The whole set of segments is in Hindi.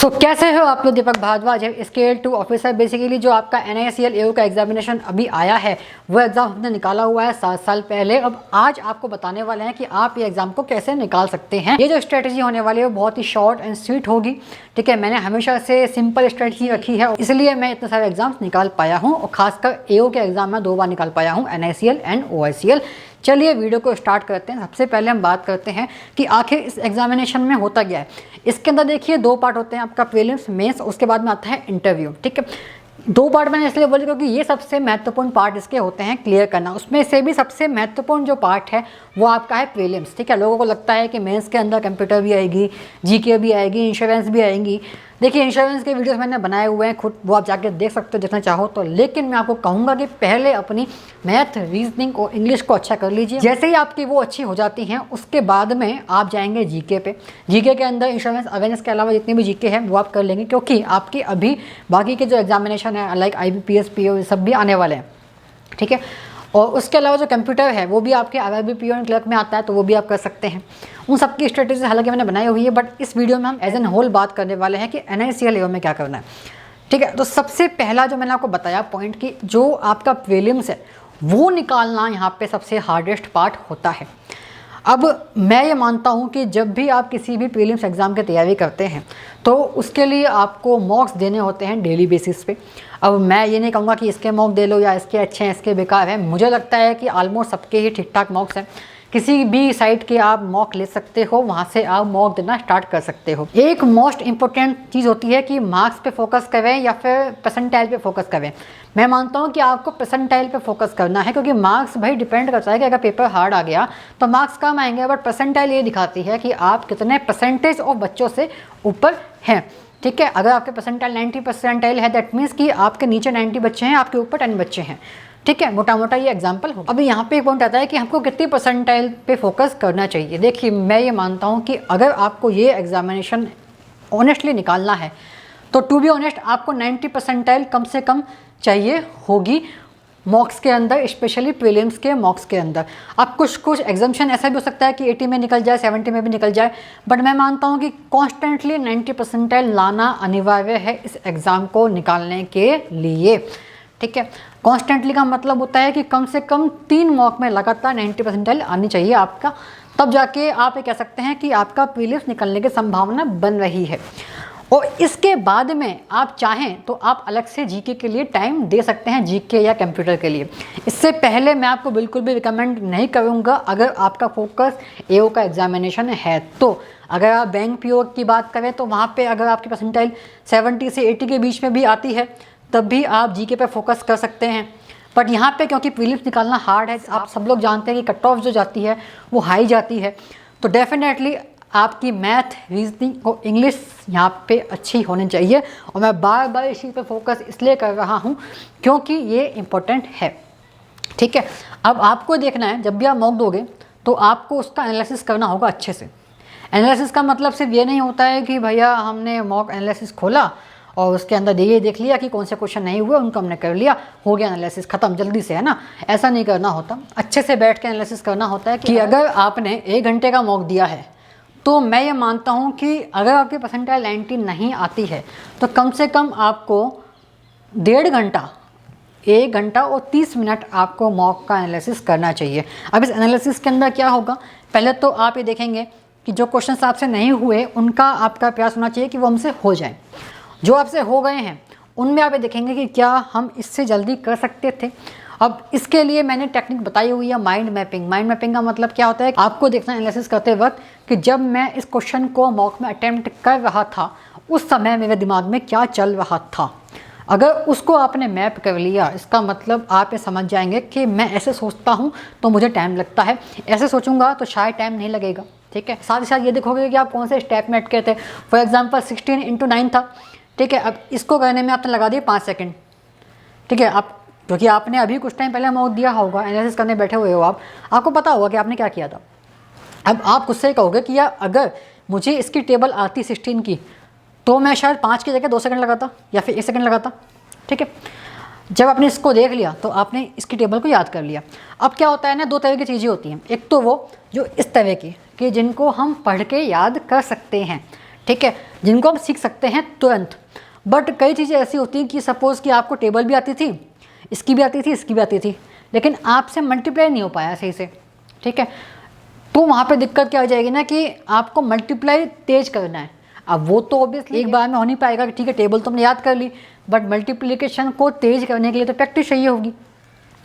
कैसे हो आप लोग। दीपक भारद्वाज है, स्केल 2 ऑफिसर। बेसिकली जो आपका NICL AO का एग्जामिनेशन अभी आया है वो एग्ज़ाम हमने निकाला हुआ है 7 साल पहले। अब आज आपको बताने वाले हैं कि आप ये एग्ज़ाम को कैसे निकाल सकते हैं। ये जो स्ट्रेटजी होने वाली है वो बहुत ही शॉर्ट एंड स्वीट होगी। ठीक है, मैंने हमेशा से सिंपल स्ट्रेटजी रखी है, इसलिए मैं इतने सारे एग्जाम्स निकाल पाया हूँ और खासकर AO के एग्जाम में 2 बार निकाल पाया हूँ, NICL एंड OICL। चलिए वीडियो को स्टार्ट करते हैं। सबसे पहले हम बात करते हैं कि आखिर इस एग्जामिनेशन में होता क्या है। इसके अंदर देखिए 2 पार्ट होते हैं, आपका प्रीलिम्स, मेंस, उसके बाद में आता है इंटरव्यू। ठीक है, 2 पार्ट मैंने इसलिए बोले क्योंकि ये सबसे महत्वपूर्ण पार्ट इसके होते हैं क्लियर करना। उसमें से भी सबसे महत्वपूर्ण जो पार्ट है वो आपका है प्रीलिम्स। ठीक है, लोगों को लगता है कि मेंस के अंदर कंप्यूटर भी आएगी, GK भी आएगी, इंश्योरेंस भी आएंगी। देखिए इंश्योरेंस के वीडियोस मैंने बनाए हुए हैं खुद, वो आप जाके देख सकते हो जितना चाहो तो। लेकिन मैं आपको कहूँगा कि पहले अपनी मैथ, रीजनिंग और इंग्लिश को अच्छा कर लीजिए। जैसे ही आपकी वो अच्छी हो जाती हैं उसके बाद में आप जाएंगे GK पे। GK के अंदर इंश्योरेंस अवेयरनेस के अलावा जितनी भी GK है वो आप कर लेंगे, क्योंकि आपकी अभी बाकी के जो एग्जामिनेशन है लाइक IBPS, PO सब भी आने वाले हैं। ठीक है, और उसके अलावा जो कंप्यूटर है वो भी आपके RRB, PO एंड क्लर्क में आता है, तो वो भी आप कर सकते हैं। उन सब की स्ट्रेटेजी हालांकि मैंने बनाई हुई है, बट इस वीडियो में हम एज एन होल बात करने वाले हैं कि NICL AO में क्या करना है। ठीक है, तो सबसे पहला जो मैंने आपको बताया पॉइंट कि जो आपका प्रीलिम्स है वो निकालना यहाँ पे सबसे हार्डेस्ट पार्ट होता है। अब मैं ये मानता हूँ कि जब भी आप किसी भी प्रीलिम्स एग्ज़ाम की तैयारी करते हैं तो उसके लिए आपको मॉक्स देने होते हैं डेली बेसिस पे। अब मैं ये नहीं कहूँगा कि इसके मॉक दे लो या इसके अच्छे हैं इसके बेकार हैं। मुझे लगता है कि ऑलमोस्ट सबके ही ठीक ठाक मॉक्स हैं। किसी भी साइट के आप मॉक ले सकते हो, वहाँ से आप मॉक देना स्टार्ट कर सकते हो। एक मोस्ट इंपॉर्टेंट चीज़ होती है कि मार्क्स पे फोकस करें या फिर परसेंटाइल पे फोकस करें। मैं मानता हूँ कि आपको परसेंटाइल पे फोकस करना है, क्योंकि मार्क्स भाई डिपेंड करता है कि अगर पेपर हार्ड आ गया तो मार्क्स कम आएंगे, बट परसेंटाइल ये दिखाती है कि आप कितने परसेंटेज ऑफ बच्चों से ऊपर हैं। ठीक है, अगर आपके परसेंटाइल 90 परसेंटाइल है दैट मीन्स कि आपके नीचे 90 बच्चे हैं, आपके ऊपर 10 बच्चे हैं। ठीक है, मोटा मोटा ये एग्जांपल हो। अभी यहाँ पे एक पॉइंट आता है कि हमको कितनी परसेंटाइल पे फोकस करना चाहिए। देखिए मैं ये मानता हूँ कि अगर आपको ये एग्जामिनेशन ऑनेस्टली निकालना है तो टू बी ऑनेस्ट आपको 90 परसेंटाइल कम से कम चाहिए होगी मॉक्स के अंदर, स्पेशली प्रीलिम्स के मॉक्स के अंदर। अब कुछ एग्जाम्शन ऐसा भी हो सकता है कि 80 में निकल जाए, 70 में भी निकल जाए, बट मैं मानता हूँ कि कॉन्स्टेंटली 90 परसेंटाइल लाना अनिवार्य है इस एग्ज़ाम को निकालने के लिए। ठीक है, कॉन्स्टेंटली का मतलब होता है कि कम से कम 3 मॉक में लगातार 90 परसेंटाइल आनी चाहिए आपका, तब जाके आप ये कह सकते हैं कि आपका प्रीलिम्स निकलने की संभावना बन रही है। और इसके बाद में आप चाहें तो आप अलग से GK के लिए टाइम दे सकते हैं, GK या कंप्यूटर के लिए। इससे पहले मैं आपको बिल्कुल भी रिकमेंड नहीं करूँगा अगर आपका फोकस AO का एग्जामिनेशन है तो। अगर आप बैंक PO की बात करें तो वहाँ पे अगर आपकी परसेंटाइल 70 से 80 के बीच में भी आती है तब भी आप GK पे फोकस कर सकते हैं। बट यहाँ पे क्योंकि प्रीलिम्स निकालना हार्ड है, आप सब लोग जानते हैं कि कट ऑफ जो जाती है वो हाई जाती है, तो डेफिनेटली आपकी मैथ, रीजनिंग और इंग्लिश यहाँ पे अच्छी होनी चाहिए। और मैं बार बार इसी पे फोकस इसलिए कर रहा हूँ क्योंकि ये इम्पोर्टेंट है। ठीक है, अब आपको देखना है जब भी आप मॉक दोगे तो आपको उसका एनालिसिस करना होगा अच्छे से। एनालिसिस का मतलब सिर्फ ये नहीं होता है कि भैया हमने मॉक एनालिसिस खोला और उसके अंदर ये देख लिया कि कौन से क्वेश्चन नहीं हुए, उनको हमने कर लिया, हो गया एनालिसिस खत्म जल्दी से, है ना। ऐसा नहीं करना होता, अच्छे से बैठ के एनालिसिस करना होता है कि अगर आपने 1 घंटे का मॉक दिया है तो मैं ये मानता हूँ कि अगर आपकी परसेंटाइल 90 नहीं आती है तो कम से कम आपको 1.5 घंटा, 1 घंटा और 30 मिनट आपको मॉक का एनालिसिस करना चाहिए। अब इस एनालिसिस के अंदर क्या होगा, पहले तो आप ये देखेंगे कि जो क्वेश्चन आपसे नहीं हुए उनका आपका प्रयास होना चाहिए कि वो हमसे हो जाए। जो आपसे हो गए हैं उनमें आप ये देखेंगे कि क्या हम इससे जल्दी कर सकते थे। अब इसके लिए मैंने टेक्निक बताई हुई है माइंड मैपिंग। माइंड मैपिंग का मतलब क्या होता है, आपको देखना एनालिसिस करते वक्त कि जब मैं इस क्वेश्चन को मॉक में अटेम्प्ट कर रहा था उस समय मेरे दिमाग में क्या चल रहा था। अगर उसको आपने मैप कर लिया, इसका मतलब आप ये समझ जाएंगे कि मैं ऐसे सोचता हूँ तो मुझे टाइम लगता है, ऐसे सोचूंगा तो शायद टाइम नहीं लगेगा। ठीक है, साथ ही साथ ये देखोगे कि आप कौन से स्टेप में अटके थे। फॉर एग्जाम्पल 16 × 9 था। ठीक है, अब इसको करने में आपने लगा दिए 5 सेकंड। ठीक है, आप क्योंकि आपने अभी कुछ टाइम पहले मॉक दिया होगा, एनालिसिस करने बैठे हुए हो आपको पता होगा कि आपने क्या किया था। अब आप खुद से कहोगे कि यार अगर मुझे इसकी टेबल आती 16 की तो मैं शायद 5 की जगह 2 सेकंड लगाता या फिर 1 सेकंड लगाता। ठीक है, जब आपने इसको देख लिया तो आपने इसकी टेबल को याद कर लिया। अब क्या होता है ना, 2 तरह की चीज़ें होती हैं। एक तो वो जो इस तरह की कि जिनको हम पढ़ के याद कर सकते हैं। ठीक है, जिनको हम सीख सकते हैं तुरंत। बट कई चीज़ें ऐसी होती हैं कि सपोज़ कि आपको टेबल भी आती थी, इसकी भी आती थी, इसकी भी आती थी, लेकिन आपसे मल्टीप्लाई नहीं हो पाया सही से, ठीक है। तो वहाँ पे दिक्कत क्या हो जाएगी ना कि आपको मल्टीप्लाई तेज करना है। अब वो तो ऑब्वियसली एक बार में हो नहीं पाएगा कि ठीक है टेबल तो हमने याद कर ली, बट मल्टीप्लिकेशन को तेज करने के लिए तो प्रैक्टिस चाहिए होगी।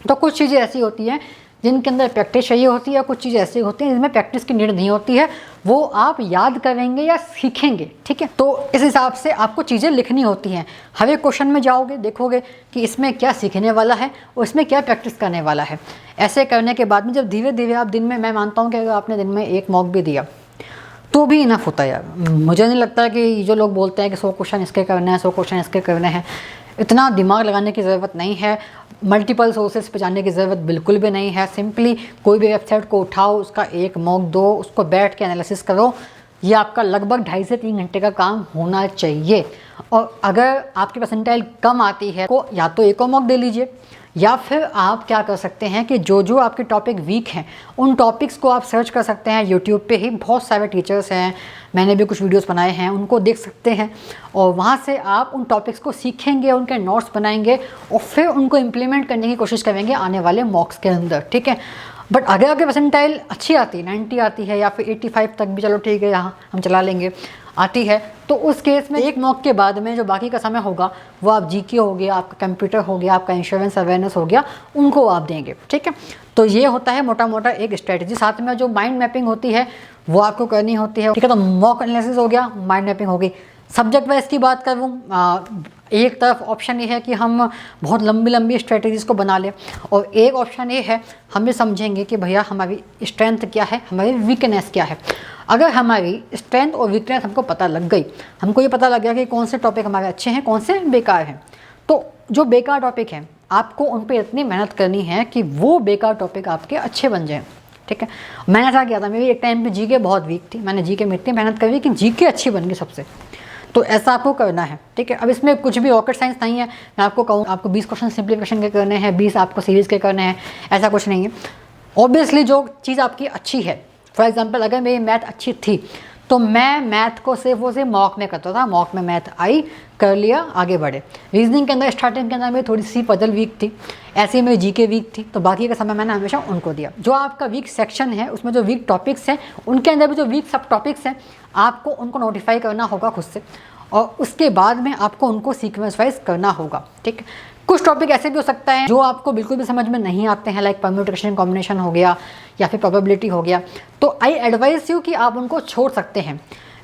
तो कुछ चीज़ें ऐसी होती हैं जिनके अंदर प्रैक्टिस चाहिए होती है, कुछ चीज़ें ऐसी होती हैं जिनमें प्रैक्टिस की नीड नहीं होती है, वो आप याद करेंगे या सीखेंगे, ठीक है। तो इस हिसाब से आपको चीज़ें लिखनी होती हैं। हर एक क्वेश्चन में जाओगे, देखोगे कि इसमें क्या सीखने वाला है और इसमें क्या प्रैक्टिस करने वाला है। ऐसे करने के बाद में जब धीरे धीरे आप दिन में, मैं मानता हूँ कि अगर आपने दिन में एक मॉक भी दिया तो भी इनफ होता है यार। मुझे नहीं लगता कि जो लोग बोलते हैं कि 100 क्वेश्चन इसके करने हैं, 100 क्वेश्चन इसके करने हैं, इतना दिमाग लगाने की ज़रूरत नहीं है। मल्टीपल सोर्सेज पे जाने की ज़रूरत बिल्कुल भी नहीं है। सिंपली कोई भी वेबसाइट को उठाओ, उसका एक मॉक दो, उसको बैठ के एनालिसिस करो। ये आपका लगभग 2.5 से 3 घंटे का काम होना चाहिए। और अगर आपकी परसेंटाइल कम आती है तो या तो एक और मॉक दे लीजिए, या फिर आप क्या कर सकते हैं कि जो जो आपके टॉपिक वीक हैं उन टॉपिक्स को आप सर्च कर सकते हैं। यूट्यूब पे ही बहुत सारे टीचर्स हैं, मैंने भी कुछ वीडियोस बनाए हैं, उनको देख सकते हैं और वहाँ से आप उन टॉपिक्स को सीखेंगे, उनके नोट्स बनाएंगे और फिर उनको इम्प्लीमेंट करने की कोशिश करेंगे आने वाले मॉक्स के अंदर, ठीक है। बट अगर आपकी परसेंटाइल अच्छी आती है, 90 आती है या फिर 85 तक भी, चलो ठीक है यहाँ हम चला लेंगे, आती है, तो उस केस में एक मॉक के बाद में जो बाकी का समय होगा वो आप जीके हो गया, आपका कंप्यूटर हो गया, आपका इंश्योरेंस अवेयरनेस हो गया, उनको आप देंगे, ठीक है। तो ये होता है मोटा मोटा एक स्ट्रेटजी। साथ में जो माइंड मैपिंग होती है वो आपको करनी होती है, ठीक है। तो मॉक एनालिसिस हो गया, माइंड मैपिंग हो गई। सब्जेक्ट वाइज की बात करूँ, एक तरफ ऑप्शन ये है कि हम बहुत लंबी लंबी स्ट्रेटजीज़ को बना लें, और एक ऑप्शन ये है हम ये समझेंगे कि भैया हमारी स्ट्रेंथ क्या है, हमारी वीकनेस क्या है। अगर हमारी स्ट्रेंथ और वीकनेस हमको पता लग गई, हमको ये पता लग गया कि कौन से टॉपिक हमारे अच्छे हैं, कौन से बेकार हैं, तो जो बेकार टॉपिक हैं आपको उन पर इतनी मेहनत करनी है कि वो बेकार टॉपिक आपके अच्छे बन जाएँ, ठीक है। मैंने ऐसा किया था, मेरी एक टाइम पे जीके बहुत वीक थी, मैंने जीके में इतनी मेहनत करी कि जीके अच्छी बन गई सबसे। तो ऐसा आपको करना है, ठीक है। अब इसमें कुछ भी रॉकेट साइंस नहीं है, मैं आपको कहूँ आपको 20 क्वेश्चन सिंप्लीफिकेशन के करने हैं, 20 आपको सीरीज़ के करने हैं, ऐसा कुछ नहीं है। ऑब्वियसली जो चीज़ आपकी अच्छी है, फॉर एग्जांपल अगर मेरी मैथ अच्छी थी तो मैं मैथ को सिर्फ वो सिर्फ मॉक में करता था, मॉक में मैथ आई, कर लिया, आगे बढ़े। रीजनिंग के अंदर स्टार्टिंग के अंदर मेरी थोड़ी सी पजल वीक थी, ऐसे ही मेरी जीके वीक थी, तो बाकी का समय मैंने हमेशा उनको दिया। जो आपका वीक सेक्शन है उसमें जो वीक टॉपिक्स हैं उनके अंदर भी जो वीक सब टॉपिक्स हैं आपको उनको नोटिफाई करना होगा खुद से, और उसके बाद में आपको उनको सीक्वेंस वाइज करना होगा, ठीक है। कुछ टॉपिक ऐसे भी हो सकता है जो आपको बिल्कुल भी समझ में नहीं आते हैं, लाइक परम्यूटेशन कॉम्बिनेशन हो गया या फिर प्रोबेबिलिटी हो गया, तो आई एडवाइस यू कि आप उनको छोड़ सकते हैं।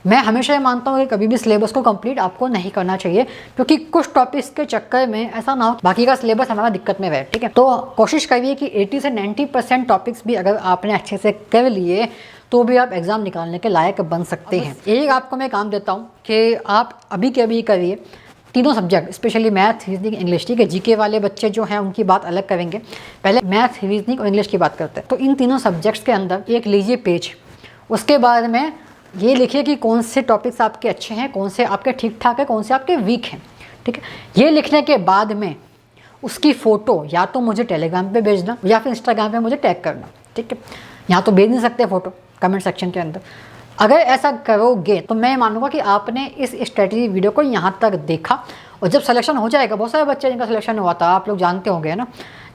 मैं हमेशा ये मानता हूँ कि कभी भी सिलेबस को कंप्लीट आपको नहीं करना चाहिए, क्योंकि कुछ टॉपिक्स के चक्कर में ऐसा ना हो बाकी का सिलेबस हमारा दिक्कत में रहे, ठीक है। तो कोशिश करिए कि 80 से 90% टॉपिक्स भी अगर आपने अच्छे से कर लिए तो भी आप एग्ज़ाम निकालने के लायक बन सकते हैं। एक आपको मैं काम देता हूँ कि आप अभी के अभी करिए तीनों subject, specially math, reasoning, English, ठीक है। जीके वाले बच्चे जो हैं उनकी बात अलग करेंगे, पहले मैथ, रीजनिंग और इंग्लिश की बात करते हैं। तो इन तीनों सब्जेक्ट्स के अंदर एक लीजिए पेज, उसके बाद में ये लिखिए कि कौन से टॉपिक्स आपके अच्छे हैं, कौन से आपके ठीक ठाक है, कौन से आपके वीक हैं, ठीक है। ये लिखने के बाद में उसकी फ़ोटो या तो मुझे टेलीग्राम पे भेजना या फिर इंस्टाग्राम पे मुझे टैग करना, ठीक है। यहाँ तो भेज नहीं सकते फ़ोटो, कमेंट सेक्शन के अंदर। अगर ऐसा करोगे तो मैं मानूंगा कि आपने इस स्ट्रेटजी वीडियो को यहाँ तक देखा, और जब सिलेक्शन हो जाएगा, बहुत सारे बच्चे जिनका सिलेक्शन हुआ था आप लोग जानते होंगे ना,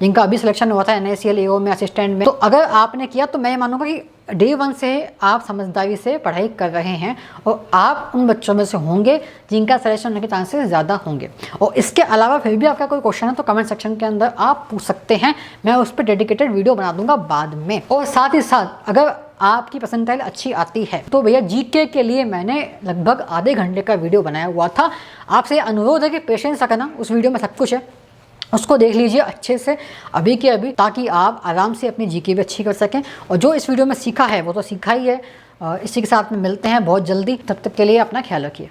जिनका अभी सिलेक्शन हुआ था NACL AO में असिस्टेंट में, तो अगर आपने किया तो मैं मानूंगा कि डे 1 से आप समझदारी से पढ़ाई कर रहे हैं और आप उन बच्चों में से होंगे जिनका सिलेक्शन होने के चांसेस ज़्यादा होंगे। और इसके अलावा फिर भी आपका कोई क्वेश्चन है तो कमेंट सेक्शन के अंदर आप पूछ सकते हैं, मैं उस पर डेडिकेटेड वीडियो बना दूंगा बाद में। और साथ ही साथ अगर आपकी परसेंटाइल अच्छी आती है तो भैया जीके के लिए मैंने लगभग आधे घंटे का वीडियो बनाया हुआ था। आपसे अनुरोध है कि पेशेंस रखना, उस वीडियो में सब कुछ है, उसको देख लीजिए अच्छे से अभी के अभी, ताकि आप आराम से अपनी जीके भी अच्छी कर सकें। और जो इस वीडियो में सीखा है वो तो सीखा ही है। इसी के साथ में मिलते हैं बहुत जल्दी, तब तक के लिए अपना ख्याल रखिए।